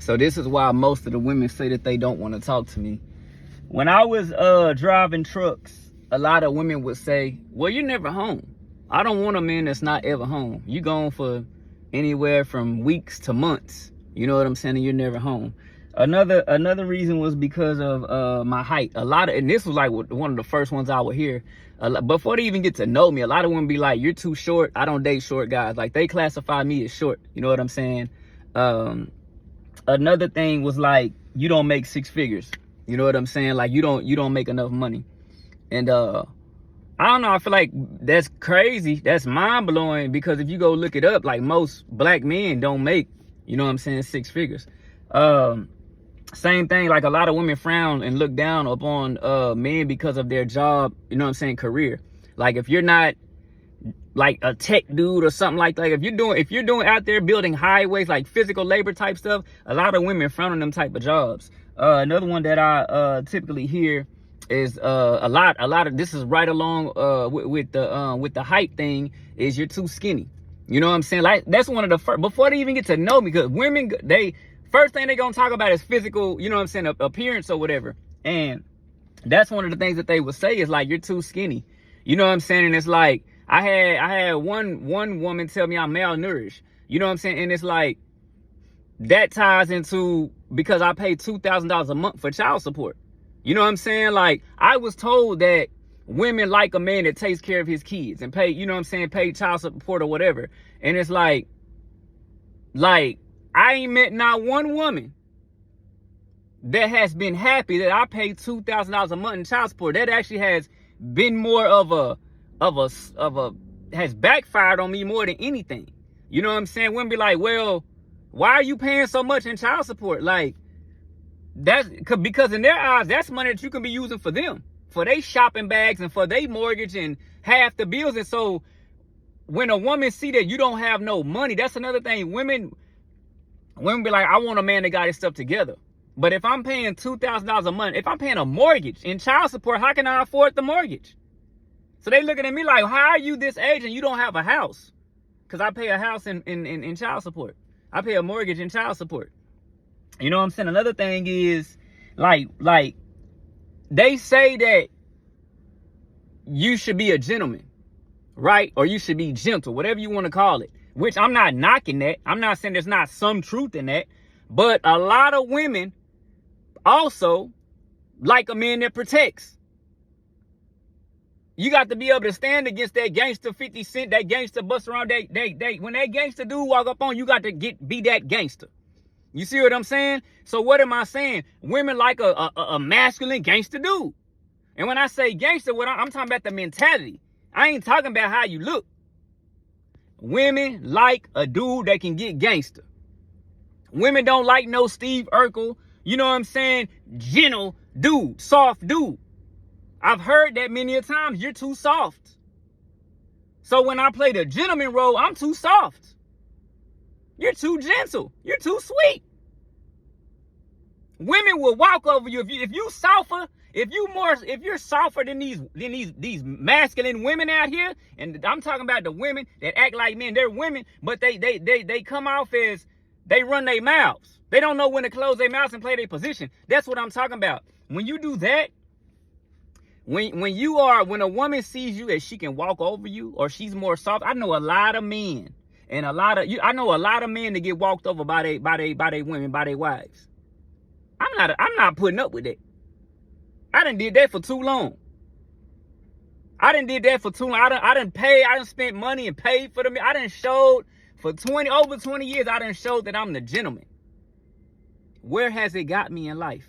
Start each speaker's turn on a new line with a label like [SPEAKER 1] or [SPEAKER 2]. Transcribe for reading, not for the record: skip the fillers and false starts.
[SPEAKER 1] So this is why most of the women say that they don't want to talk to me. When I was driving trucks, a lot of women would say, well, you're never home. I don't want a man that's not ever home. You gone for anywhere from weeks to months. You know what I'm saying? And you're never home. Another reason was because of my height. And this was like one of the first ones I would hear. Before they even get to know me, a lot of women be like, you're too short. I don't date short guys. Like, they classify me as short. You know what I'm saying? Another thing was like, you don't make six figures. You know what I'm saying? Like, you don't make enough money. And I don't know, I feel like that's crazy. That's mind blowing, because if you go look it up, like, most black men don't make, you know what I'm saying, six figures. Same thing, like, a lot of women frown and look down upon men because of their job, you know what I'm saying, career. Like, if you're not like a tech dude or something like that, if you're doing out there building highways, like physical labor type stuff, a lot of women frown on them type of jobs. Another one that I typically hear is a lot of this is right along with the height thing, is you're too skinny. You know what I'm saying? Like, that's one of the first, before they even get to know me, because women, they first thing they gonna talk about is physical, you know what I'm saying, appearance or whatever. And that's one of the things that they would say is like, you're too skinny. You know what I'm saying? And it's like, I had one woman tell me I'm malnourished. You know what I'm saying? And it's like, that ties into, because I pay $2,000 a month for child support. You know what I'm saying? Like, I was told that women like a man that takes care of his kids and pay, you know what I'm saying, pay child support or whatever. And it's like I ain't met not one woman that has been happy that I pay $2,000 a month in child support. That actually has been more of a has backfired on me more than anything. You know what I'm saying? Women be like, well, why are you paying so much in child support? Like, that's because in their eyes, that's money that you can be using for them, for their shopping bags and for their mortgage and half the bills. And so when a woman see that you don't have no money, that's another thing. Women be like, I want a man that got his stuff together. But if I'm paying $2,000 a month, if I'm paying a mortgage in child support, how can I afford the mortgage? So they looking at me like, how are you this age and you don't have a house? Because I pay a house in child support. I pay a mortgage in child support. You know what I'm saying? Another thing is, like they say that you should be a gentleman, right? Or you should be gentle, whatever you want to call it. Which I'm not knocking that. I'm not saying there's not some truth in that. But a lot of women also like a man that protects. You got to be able to stand against that gangster 50 Cent, that gangster bust around. When that gangster dude walk up on you, got to be that gangster. You see what I'm saying? So what am I saying? Women like a masculine gangster dude. And when I say gangster, I'm talking about the mentality. I ain't talking about how you look. Women like a dude that can get gangster. Women don't like no Steve Urkel, you know what I'm saying, gentle dude, soft dude. I've heard that many a times, you're too soft. So when I play the gentleman role, I'm too soft. You're too gentle. You're too sweet. Women will walk over you if you're softer than these masculine women out here. And I'm talking about the women that act like men. They're women, but they come off as they run their mouths. They don't know when to close their mouths and play their position. That's what I'm talking about. When you do that, when a woman sees you as she can walk over you or she's more soft, I know a lot of men. And I know a lot of men that get walked over by their women, by their wives. I'm not putting up with that. I done did that for too long. I done spent money and paid for them. I done showed for over 20 years, I done showed that I'm the gentleman. Where has it got me in life?